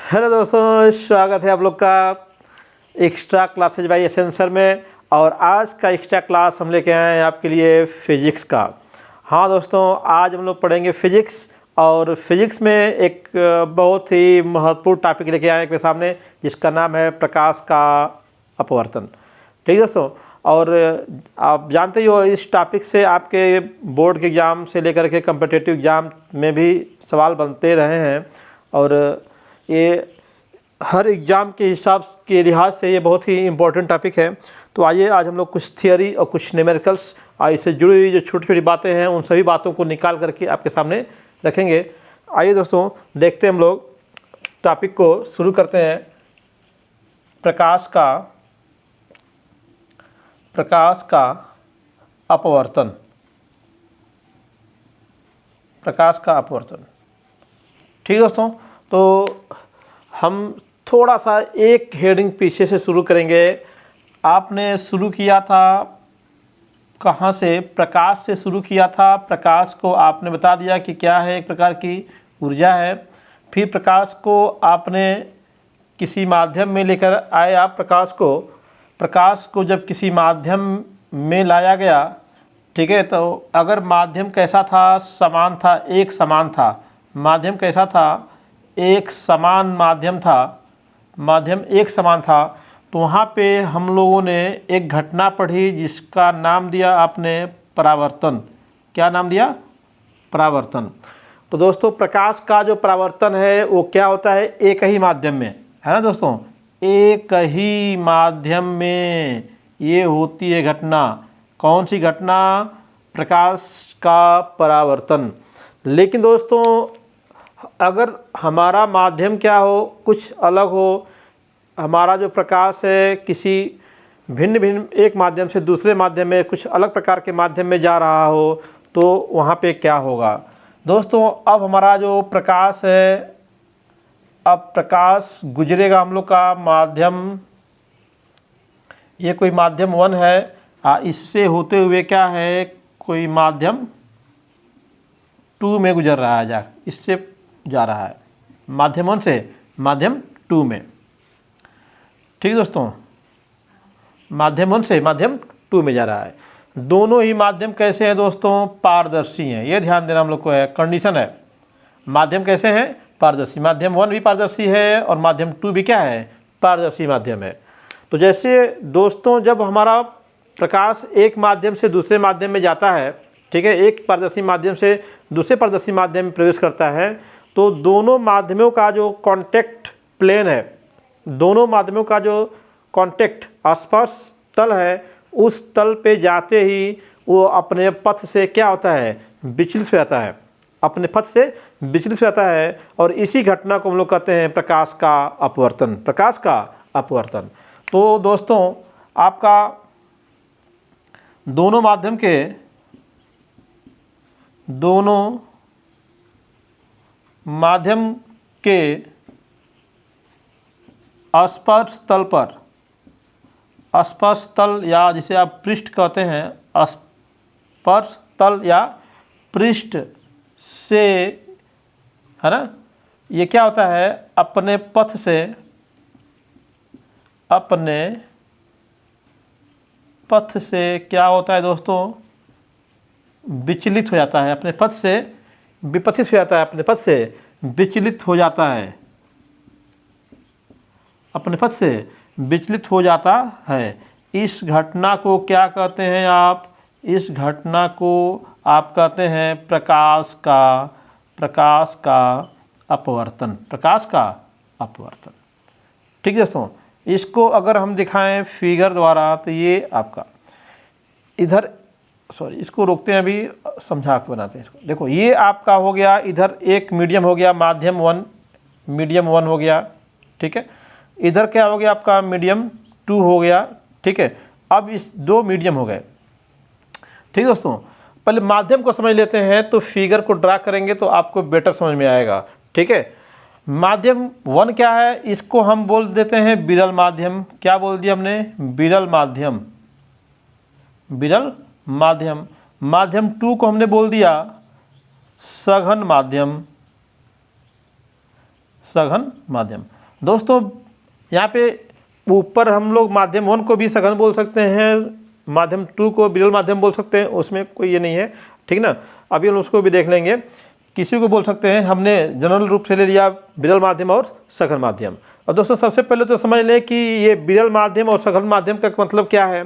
Hello दोस्तों, स्वागत है आप लोग का extra classes by SN sir में। और आज का एक्स्ट्रा क्लास हम लेके आए हैं आपके लिए फिजिक्स का। हाँ दोस्तों, आज हम लोग पढ़ेंगे फिजिक्स। और फिजिक्स में एक बहुत ही महत्वपूर्ण टॉपिक लेके आए हैं आपके सामने, जिसका नाम है प्रकाश का अपवर्तन। ठीक है दोस्तों, और आप जानते ही हो इस टॉपिक से आपके बोर्ड के एग्ज़ाम से लेकर के कम्पिटिटिव एग्ज़ाम में भी सवाल बनते रहे हैं। और ये हर एग्ज़ाम के हिसाब के लिहाज से ये बहुत ही इम्पोर्टेंट टॉपिक है। तो आइए आज हम लोग कुछ थियोरी और कुछ न्यूमेरिकल्स और इससे जुड़ी हुई जो छोटी छोटी बातें हैं उन सभी बातों को निकाल करके आपके सामने रखेंगे। आइए दोस्तों, देखते हैं हम लोग टॉपिक को शुरू करते हैं। प्रकाश का अपवर्तन। प्रकाश का अपवर्तन। ठीक है दोस्तों, तो हम थोड़ा सा एक हेडिंग पीछे से शुरू करेंगे। आपने शुरू किया था कहाँ से? प्रकाश से शुरू किया था। प्रकाश को आपने बता दिया कि क्या है, एक प्रकार की ऊर्जा है। फिर प्रकाश को आपने किसी माध्यम में लेकर आए। आप प्रकाश को जब किसी माध्यम में लाया गया, ठीक है, तो अगर माध्यम कैसा था? समान था, एक समान था। माध्यम कैसा था? एक समान माध्यम था। माध्यम एक समान था। तो वहाँ पे हम लोगों ने एक घटना पढ़ी जिसका नाम दिया आपने परावर्तन। क्या नाम दिया? परावर्तन। तो दोस्तों, प्रकाश का जो परावर्तन है वो क्या होता है? एक ही माध्यम में, है ना दोस्तों, एक ही माध्यम में ये होती है घटना। कौन सी घटना? प्रकाश का परावर्तन। लेकिन दोस्तों, अगर हमारा माध्यम क्या हो, कुछ अलग हो, हमारा जो प्रकाश है किसी भिन्न एक माध्यम से दूसरे माध्यम में कुछ अलग प्रकार के माध्यम में जा रहा हो, तो वहाँ पे क्या होगा दोस्तों? अब हमारा जो प्रकाश है, अब प्रकाश गुजरेगा हम लोग का माध्यम, ये कोई माध्यम 1 है। इससे होते हुए क्या है, कोई माध्यम 2 में गुजर रहा है, इससे जा रहा है माध्यम 1 से माध्यम 2 में। ठीक है दोस्तों, माध्यम 1 से माध्यम 2 में जा रहा है। दोनों ही माध्यम कैसे हैं दोस्तों? पारदर्शी हैं। ये ध्यान देना हम लोग को है, कंडीशन है। माध्यम कैसे हैं? पारदर्शी। माध्यम 1 भी पारदर्शी है और माध्यम 2 भी क्या है? पारदर्शी माध्यम है। तो जैसे दोस्तों, जब हमारा प्रकाश एक माध्यम से दूसरे माध्यम में जाता है, ठीक है, एक पारदर्शी माध्यम से दूसरे पारदर्शी माध्यम में प्रवेश करता है, तो दोनों माध्यमों का जो कॉन्टैक्ट प्लेन है, दोनों माध्यमों का जो कॉन्टैक्ट स्पर्श तल है, उस तल पे जाते ही वो अपने पथ से क्या होता है? विचलित हो जाता है। अपने पथ से विचलित हो जाता है। और इसी घटना को हम लोग कहते हैं प्रकाश का अपवर्तन। प्रकाश का अपवर्तन। तो दोस्तों, आपका दोनों माध्यम के स्पर्श तल या जिसे आप पृष्ठ कहते हैं, स्पर्श तल या पृष्ठ से, है ना, ये क्या होता है? अपने पथ से क्या होता है दोस्तों? विचलित हो जाता है। अपने पथ से विपथित हो जाता है। अपने पथ से विचलित हो जाता है। अपने पथ से विचलित हो जाता है। इस घटना को क्या कहते हैं आप? इस घटना को आप कहते हैं प्रकाश का अपवर्तन। प्रकाश का अपवर्तन। ठीक है दोस्तों, इसको अगर हम दिखाएं फिगर द्वारा, तो ये आपका इधर, इसको रोकते हैं, अभी समझा के बनाते हैं इसको। देखो, ये आपका हो गया, इधर एक मीडियम हो गया, माध्यम 1 हो गया, ठीक है। इधर क्या हो गया आपका? मीडियम 2 हो गया, ठीक है। अब इस 2 मीडियम हो गए। ठीक है दोस्तों, पहले माध्यम को समझ लेते हैं, तो फिगर को ड्रा करेंगे तो आपको बेटर समझ में आएगा, ठीक है। माध्यम 1 क्या है? इसको हम बोल देते हैं विरल माध्यम। क्या बोल दिया हमने? विरल माध्यम। माध्यम 2 को हमने बोल दिया सघन माध्यम। दोस्तों यहाँ पे ऊपर हम लोग माध्यम 1 को भी सघन बोल सकते हैं, माध्यम 2 को विरल माध्यम बोल सकते हैं, उसमें कोई ये नहीं है, ठीक ना। अभी हम उसको भी देख लेंगे। किसी को बोल सकते हैं, हमने जनरल रूप से ले लिया विरल माध्यम और सघन माध्यम। और दोस्तों सबसे पहले तो समझ लें कि ये विरल माध्यम और सघन माध्यम का मतलब क्या है।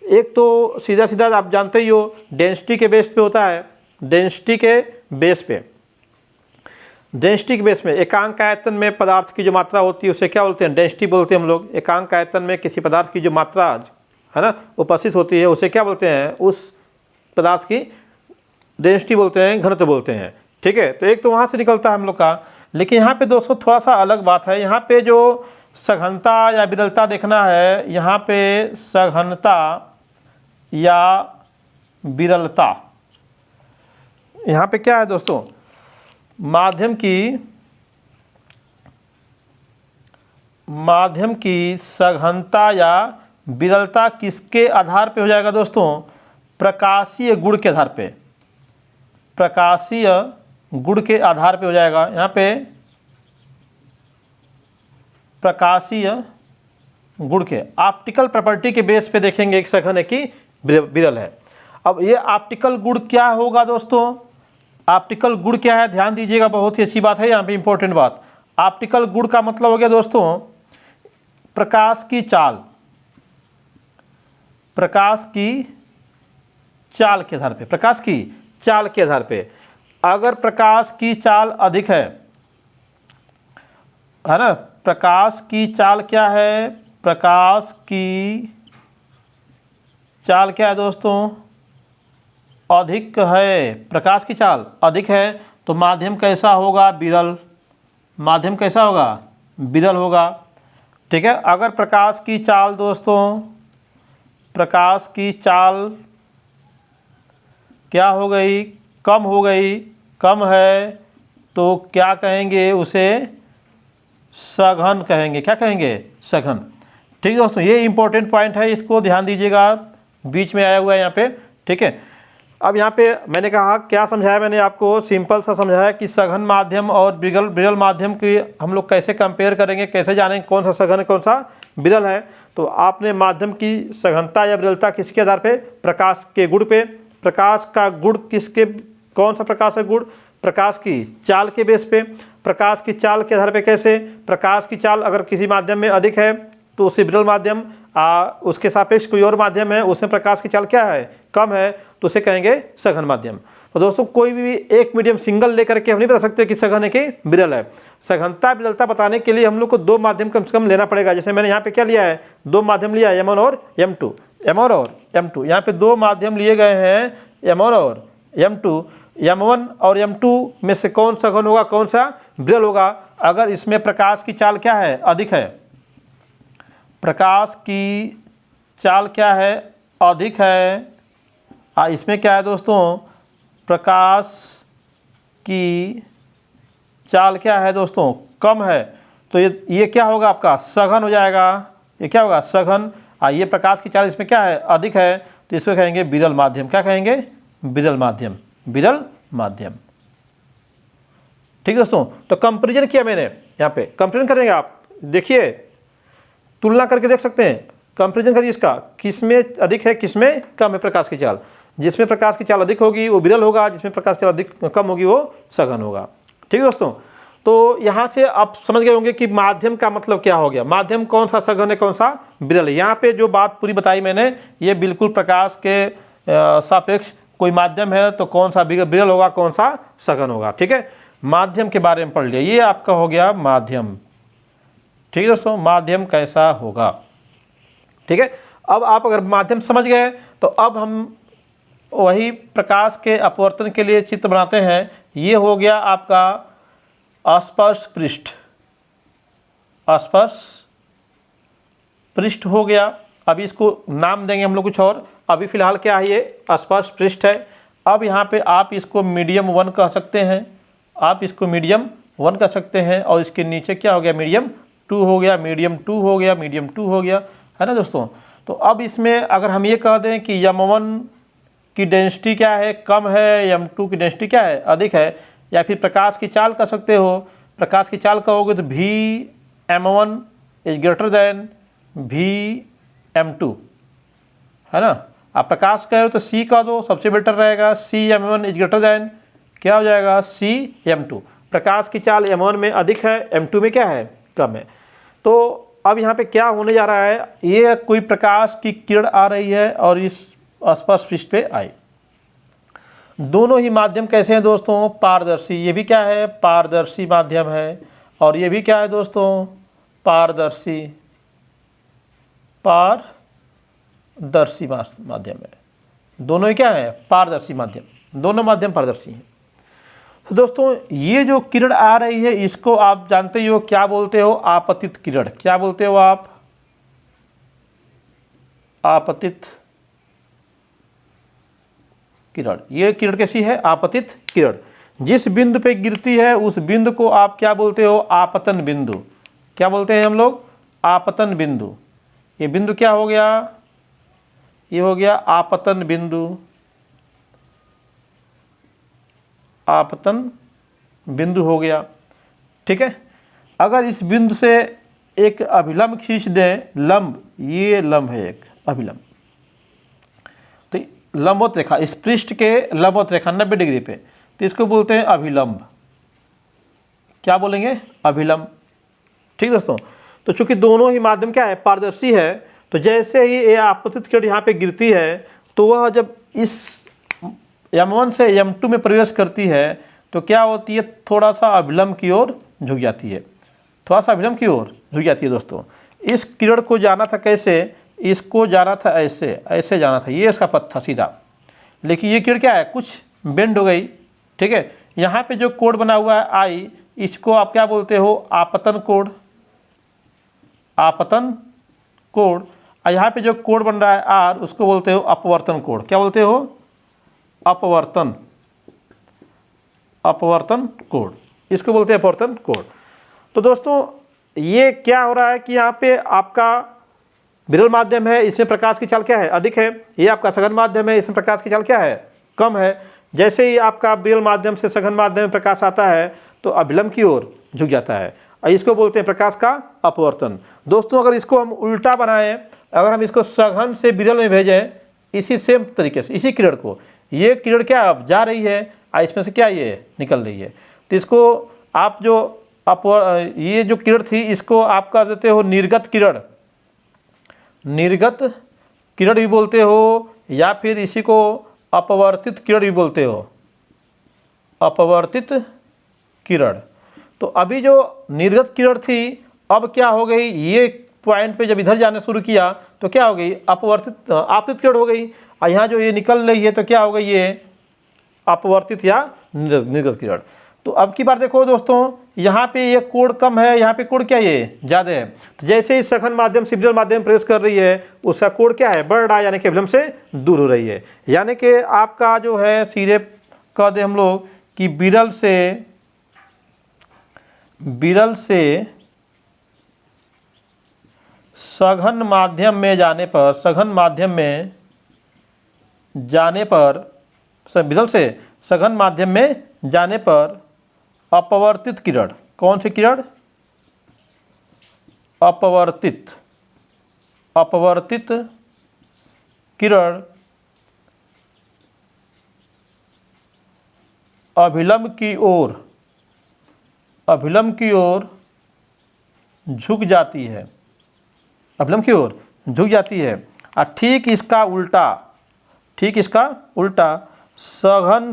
एक तो सीधा सीधा आप जानते ही हो, डेंसिटी के बेस पे होता है, डेंसिटी के बेस पे, डेंसिटी के बेस में एकांक आयतन में पदार्थ की जो मात्रा होती है उसे क्या बोलते हैं, डेंसिटी बोलते हैं हम लोग। एकांक आयतन में किसी पदार्थ की जो मात्रा है ना उपस्थित होती है उसे क्या बोलते हैं, उस पदार्थ की डेंसिटी बोलते हैं, घनत्व बोलते हैं, ठीक है। तो एक तो वहाँ से निकलता है हम लोग का। लेकिन यहाँ पे दोस्तों थोड़ा सा अलग बात है, यहाँ पे जो सघनता या विरलता देखना है, यहाँ पे सघनता या विरलता, यहाँ पे क्या है दोस्तों, माध्यम की सघनता या विरलता किसके आधार पे हो जाएगा दोस्तों, प्रकाशीय गुण के आधार पे, प्रकाशीय गुण के आधार पे हो जाएगा। यहाँ पे प्रकाशीय गुण के ऑप्टिकल प्रॉपर्टी के बेस पे देखेंगे कि सघन है कि विरल है। अब ये ऑप्टिकल गुण क्या होगा दोस्तों, ऑप्टिकल गुण क्या है, ध्यान दीजिएगा, बहुत ही अच्छी बात है यहाँ पे, इंपॉर्टेंट बात। ऑप्टिकल गुण का मतलब हो गया दोस्तों प्रकाश की चाल, प्रकाश की चाल के आधार पे, प्रकाश की चाल के आधार पे। अगर प्रकाश की चाल अधिक है ना, प्रकाश की चाल क्या है, प्रकाश की चाल क्या है दोस्तों, अधिक है, प्रकाश की चाल अधिक है, तो माध्यम कैसा होगा, विरल, माध्यम कैसा होगा, विरल होगा, ठीक है। अगर प्रकाश की चाल दोस्तों, प्रकाश की चाल क्या हो गई, कम हो गई, कम है, तो क्या कहेंगे उसे, सघन कहेंगे। क्या कहेंगे, सघन, ठीक है दोस्तों। ये इंपॉर्टेंट पॉइंट है, इसको ध्यान दीजिएगा, बीच में आया हुआ है यहाँ पे, ठीक है। अब यहाँ पे मैंने कहा क्या समझाया, मैंने आपको सिंपल सा समझाया कि सघन माध्यम और विरल माध्यम की हम लोग कैसे कंपेयर करेंगे, कैसे जानेंगे कौन सा सघन है कौन सा विरल है। तो आपने माध्यम की सघनता या विरलता किसके आधार पे, प्रकाश के गुण पे, प्रकाश का गुण किसके, कौन सा प्रकाश का गुण, प्रकाश की चाल के बेस पे, प्रकाश की चाल के आधार पे कैसे, प्रकाश की चाल अगर किसी माध्यम में अधिक है तो उसे विरल माध्यम, उसके सापेक्ष कोई और माध्यम है उसमें प्रकाश की चाल क्या है, कम है, तो उसे कहेंगे सघन माध्यम। तो दोस्तों कोई भी एक मीडियम सिंगल लेकर के हम नहीं बता सकते कि सघन है कि विरल है। सघनता विरलता बताने के लिए हम लोग को दो माध्यम कम से कम लेना पड़ेगा। जैसे मैंने यहाँ पे क्या लिया है, दो माध्यम लिया है, M1 और M2, M1 और M2, यहाँ पे दो माध्यम लिए गए हैं, M1 और M2। M1 और M2 में से कौन सघन होगा, कौन सा विरल होगा, अगर इसमें प्रकाश की चाल क्या है, अधिक है, प्रकाश की चाल क्या है, अधिक है, इसमें क्या है दोस्तों, प्रकाश की चाल क्या है दोस्तों, कम है, तो ये क्या होगा, आपका सघन हो जाएगा। ये क्या होगा, सघन। ये प्रकाश की चाल इसमें क्या है, अधिक है, तो इसको कहेंगे विरल माध्यम। क्या कहेंगे, विरल माध्यम, विरल माध्यम, ठीक है दोस्तों। तो कंपेरिजन किया मैंने, यहाँ पे कंपेरिजन करेंगे आप, देखिए तुलना करके देख सकते हैं, कंपेरिजन करिए इसका, किसमें अधिक है किसमें कम है प्रकाश की चाल। जिसमें प्रकाश की चाल अधिक होगी वो विरल होगा, जिसमें प्रकाश की चाल अधिक कम होगी वो सघन होगा, ठीक है दोस्तों। तो यहाँ से आप समझ गए होंगे कि माध्यम का मतलब क्या हो गया, माध्यम कौन सा सघन है कौन सा विरल है। यहाँ पे जो बात पूरी बताई मैंने, ये बिल्कुल प्रकाश के सापेक्ष कोई माध्यम है तो कौन सा विरल होगा कौन सा सघन होगा, ठीक है। माध्यम के बारे में पढ़ लिया, ये आपका हो गया माध्यम, ठीक है दोस्तों, माध्यम कैसा होगा, ठीक है। अब आप अगर माध्यम समझ गए तो अब हम वही प्रकाश के अपवर्तन के लिए चित्र बनाते हैं। ये हो गया आपका स्पर्श पृष्ठ, स्पर्श पृष्ठ हो गया। अभी इसको नाम देंगे हम लोग कुछ और, अभी फिलहाल क्या है, ये स्पर्श पृष्ठ है। अब यहाँ पे आप इसको मीडियम 1 कह सकते हैं, आप इसको मीडियम 1 कह सकते हैं, और इसके नीचे क्या हो गया, मीडियम 2 हो गया, मीडियम 2 हो गया, मीडियम 2 हो गया, है ना दोस्तों। तो अब इसमें अगर हम ये कह दें कि M1 की डेंसिटी क्या है, कम है, M2 की डेंसिटी क्या है, अधिक है, या फिर प्रकाश की चाल कह सकते हो, प्रकाश की चाल कहोगे तो M1 is greater than VM2, है ना। आप प्रकाश कह रहे हो तो C का दो, सबसे बेटर रहेगा CM1 इज ग्रेटर देन, क्या हो जाएगा CM2। प्रकाश की चाल M1 में अधिक है, M2 में क्या है, कम है। तो अब यहाँ पे क्या होने जा रहा है, ये कोई प्रकाश की किरण आ रही है और इस स्पर्श पृष्ठ पे आई। दोनों ही माध्यम कैसे हैं दोस्तों, पारदर्शी। ये भी क्या है, पारदर्शी माध्यम है, और ये भी क्या है दोस्तों, पारदर्शी माध्यम है। दोनों ही क्या है, पारदर्शी माध्यम, दोनों माध्यम पारदर्शी हैं। तो दोस्तों ये जो किरण आ रही है इसको आप जानते ही हो, क्या बोलते हो, आपतित किरण। क्या बोलते हो आप, आपतित किरण। ये किरण कैसी है, आपतित किरण। जिस बिंदु पे गिरती है उस बिंदु को आप क्या बोलते हो, आपतन बिंदु। क्या बोलते हैं हम लोग, आपतन बिंदु। ये बिंदु क्या हो गया, ये हो गया आपतन बिंदु, आपतन बिंदु हो गया, ठीक है। अगर इस बिंदु से एक अभिलंब खींच दें, लंब, ये लंब है एक अभिलंब, तो लंबवत रेखा, इस पृष्ठ के लंबवत रेखा 90 डिग्री पे, तो इसको बोलते हैं अभिलंब। क्या बोलेंगे, अभिलंब, ठीक दोस्तों। तो चूंकि दोनों ही माध्यम क्या है, पारदर्शी है, तो जैसे ही ये आपतित किरण यहाँ पे गिरती है तो वह जब इस M1 से M2 में प्रवेश करती है तो क्या होती है, थोड़ा सा अभिलंब की ओर झुक जाती है, थोड़ा सा अभिलंब की ओर झुक जाती है दोस्तों। इस किरण को जाना था कैसे, इसको जाना था ऐसे, ऐसे जाना था, ये इसका पथ था सीधा, लेकिन ये किरण क्या है, कुछ बेंड हो गई, ठीक है। यहाँ पे जो कोण बना हुआ है I, इसको आप क्या बोलते हो, आपतन कोण, आपतन कोण। और यहाँ पे जो कोण बन रहा है R, उसको बोलते हो अपवर्तन कोण। क्या बोलते हो, अपवर्तन, अपवर्तन कोण, इसको बोलते हैं अपवर्तन कोण। तो दोस्तों ये क्या हो रहा है कि यहाँ पे आपका विरल माध्यम है, इसमें प्रकाश की चाल क्या है, अधिक है। ये आपका सघन माध्यम है, इसमें प्रकाश की चाल क्या है, कम है। जैसे ही आपका विरल माध्यम से सघन माध्यम में प्रकाश आता है तो अभिलंब की ओर झुक जाता है, और इसको बोलते हैं प्रकाश का अपवर्तन। दोस्तों अगर इसको हम उल्टा बनाएं, अगर हम इसको सघन से विरल में भेजें, इसी सेम तरीके से, इसी किरण को, ये किरण क्या अब जा रही है और इसमें से क्या ये निकल रही है, तो इसको आप जो ये जो किरण थी इसको आप कह देते हो निर्गत किरण, निर्गत किरण भी बोलते हो, या फिर इसी को अपवर्तित किरण भी बोलते हो, अपवर्तित किरण। तो अभी जो निर्गत किरण थी अब क्या हो गई, ये पॉइंट पे जब इधर जाना शुरू किया तो क्या हो गई, अपवर्तित, आपतित किरण हो गई। और यहाँ जो ये निकल रही है तो क्या हो गई, ये अपवर्तित या निर्गत किरण। तो अब की बार देखो दोस्तों, यहाँ पे ये कोण कम है, यहाँ पे कोण क्या ये ज़्यादा है। तो जैसे ही सघन माध्यम से विरल माध्यम प्रवेश कर रही है उसका कोण क्या है, बढ़ रहा है, यानी कि अभिलंब से दूर हो रही है। यानी कि आपका जो है सीधे कह दे हम लोग कि विरल से सघन माध्यम में जाने पर, सघन माध्यम में जाने पर, विरल से सघन माध्यम में जाने पर अपवर्तित किरण, कौन सी किरण, अपवर्तित, अपवर्तित किरण अभिलंब की ओर, अभिलंब की ओर झुक जाती है, अभिलंब की ओर झुक जाती है। और ठीक इसका उल्टा, ठीक इसका उल्टा, सघन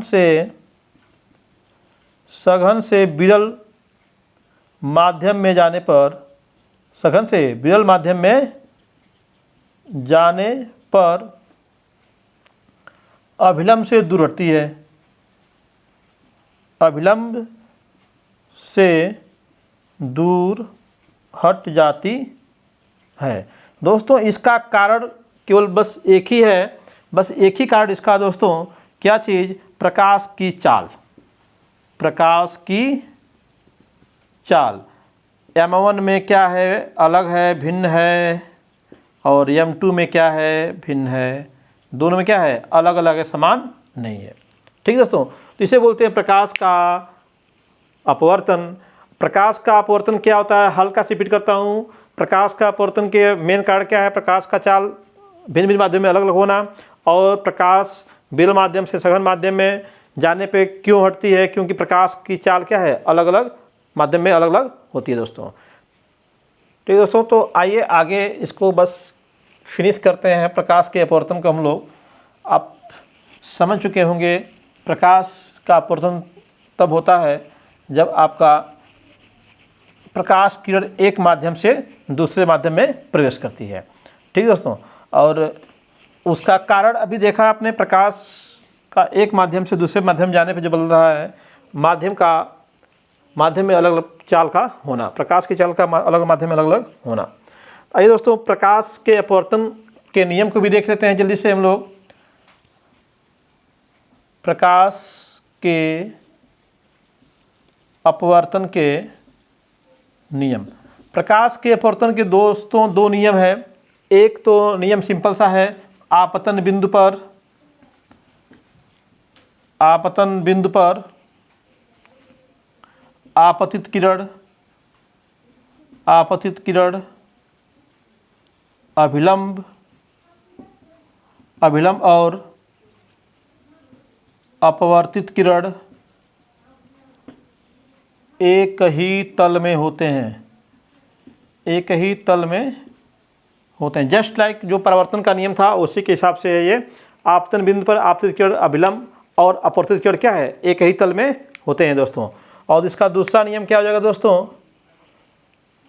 से विरल माध्यम में जाने पर, सघन से विरल माध्यम में जाने पर अभिलंब से दूर हटती है, अभिलंब से दूर हट जाती है। दोस्तों इसका कारण केवल बस एक ही है, बस एक ही कारण इसका दोस्तों, क्या चीज़, प्रकाश की चाल, प्रकाश की चाल। M1 में क्या है, अलग है, भिन्न है, और M2 में क्या है, भिन्न है। दोनों में क्या है, अलग अलग है, समान नहीं है। ठीक है दोस्तों, तो इसे बोलते हैं प्रकाश का अपवर्तन। प्रकाश का अपवर्तन क्या होता है, हल्का सी रिपीट करता हूँ। प्रकाश का अपवर्तन के मेन कारण क्या है, प्रकाश का चाल भिन्न भिन्न माध्यम में अलग अलग होना, और प्रकाश विरल माध्यम से सघन माध्यम में जाने पे क्यों हटती है, क्योंकि प्रकाश की चाल क्या है, अलग अलग माध्यम में अलग अलग होती है दोस्तों। ठीक है दोस्तों, तो आइए आगे इसको बस फिनिश करते हैं। प्रकाश के अपवर्तन को हम लोग आप समझ चुके होंगे। प्रकाश का अपवर्तन तब होता है जब आपका प्रकाश किरण एक माध्यम से दूसरे माध्यम में प्रवेश करती है। ठीक है दोस्तों, और उसका कारण अभी देखा आपने, प्रकाश का एक माध्यम से दूसरे माध्यम जाने पे जो बदल रहा है, माध्यम में अलग अलग चाल का होना, प्रकाश की चाल का अलग माध्यम में अलग अलग होना। आइए दोस्तों, प्रकाश के अपवर्तन के नियम को भी देख लेते हैं जल्दी से हम लोग। प्रकाश के अपवर्तन के नियम, प्रकाश के अपवर्तन के दोस्तों दो नियम है। एक तो नियम सिंपल सा है, आपतन बिंदु पर आपतित किरण अभिलंब और अपवर्तित किरण एक ही तल में होते हैं। जस्ट लाइक जो परावर्तन का नियम था उसी के हिसाब से है ये। आपतन बिंदु पर आपतित किरण अभिलंब और अपवर्तित किरण क्या है, एक ही तल में होते हैं दोस्तों। और इसका दूसरा नियम क्या हो जाएगा दोस्तों,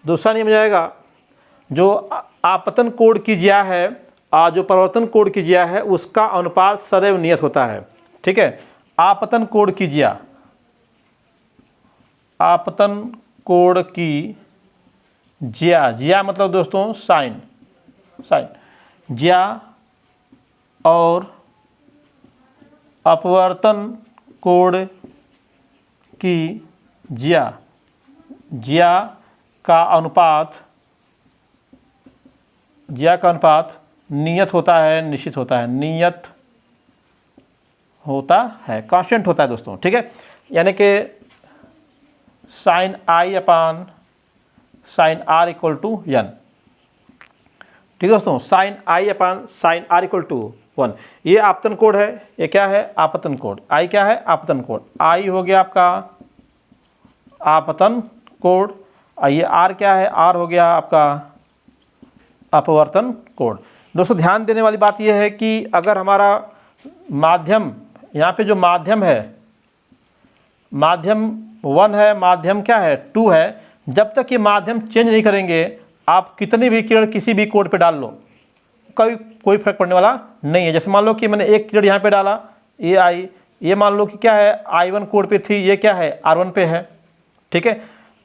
दूसरा नियम जाएगा जो आपतन कोण की ज्या है और जो परावर्तन कोण की ज्या है उसका अनुपात सदैव नियत होता है। ठीक है, आपतन कोण की ज्या मतलब दोस्तों साइन, ज्या और अपवर्तन कोण की ज्या का अनुपात नियत होता है, निश्चित होता है, नियत होता है, कांस्टेंट होता है दोस्तों। ठीक है, यानी कि sine I upon sine R equal to N. ठीक है दोस्तों, sine I upon sine R equal to 1। ये आपतन कोण है, ये क्या है, आपतन कोण। आई क्या है, आपतन कोण। आई हो गया आपका आपतन कोण, ये आर क्या है, आर हो गया आपका अपवर्तन कोण। दोस्तों ध्यान देने वाली बात यह है कि अगर हमारा माध्यम, यहाँ पे जो माध्यम है, माध्यम 1 है, माध्यम क्या है 2 है, जब तक ये माध्यम चेंज नहीं करेंगे आप कितनी भी किरण किसी भी कोण पे डाल लो, कोई फर्क पड़ने वाला नहीं है। जैसे मान लो कि मैंने एक किरण यहाँ पे डाला, ये आई, ये मान लो कि क्या है I1 कोण पे थी, ये क्या है R1 पे है। ठीक है,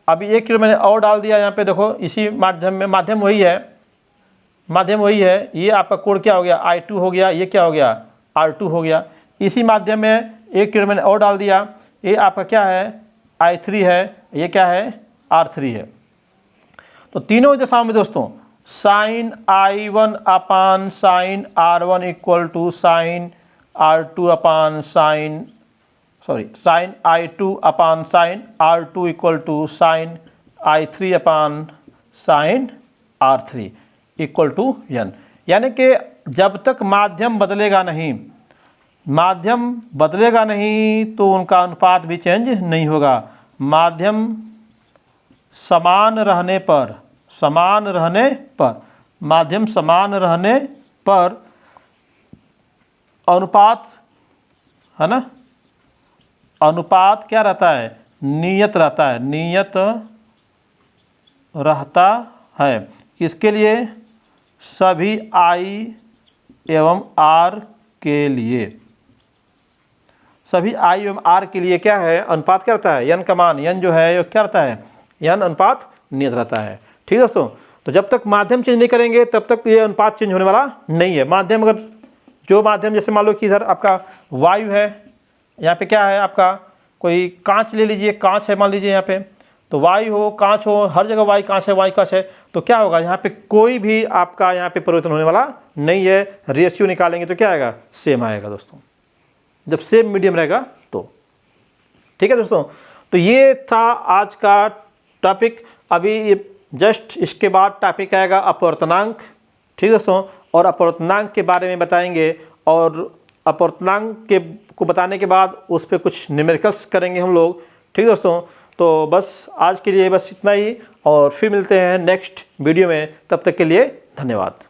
अभी एक किरण मैंने और डाल दिया यहाँ पे, देखो इसी माध्यम में, माध्यम वही है, ये आपका कोण क्या हो गया I2 हो गया, ये क्या हो गया R2 हो गया। इसी माध्यम में एक किरण मैंने और डाल दिया, ये आपका क्या है I3 है, ये क्या है R3 है। तो तीनों दशाओं में दोस्तों sine I1 upon sine R1 equal to sine R2 upon sine I2 upon sine R2 equal to sine I3 upon sine R3 equal to n। यानी कि जब तक माध्यम बदलेगा नहीं तो उनका अनुपात भी चेंज नहीं होगा। माध्यम समान रहने पर अनुपात है ना, अनुपात क्या रहता है, नियत रहता है। किसके लिए, सभी I एवं R के लिए, सभी I एवं R के लिए क्या है, अनुपात क्या रहता है, n का मान, n जो है क्या रहता है, n अनुपात नियत रहता है। ठीक है दोस्तों, तो जब तक माध्यम चेंज नहीं करेंगे तब तक ये अनुपात चेंज होने वाला नहीं है। माध्यम अगर जो माध्यम, जैसे मान लो कि इधर आपका वायु है, यहाँ पे क्या है आपका कोई कांच ले लीजिए, कांच है मान लीजिए यहाँ पे, तो वायु हो कांच हो, हर जगह वायु कांच है, तो क्या होगा यहाँ पे कोई भी आपका यहाँ पे परिवर्तन होने वाला नहीं है। रेशियो निकालेंगे तो क्या आएगा, सेम आएगा दोस्तों, जब सेम मीडियम रहेगा तो। ठीक है दोस्तों, तो ये था आज का टॉपिक अभी जस्ट इसके बाद टॉपिक आएगा अपवर्तनांक। ठीक है दोस्तों, और अपवर्तनांक के बारे में बताएंगे, और अपवर्तनांक के को बताने के बाद उस पर कुछ न्यूमेरिकल्स करेंगे हम लोग। ठीक है दोस्तों, तो बस आज के लिए बस इतना ही, और फिर मिलते हैं नेक्स्ट वीडियो में। तब तक के लिए धन्यवाद।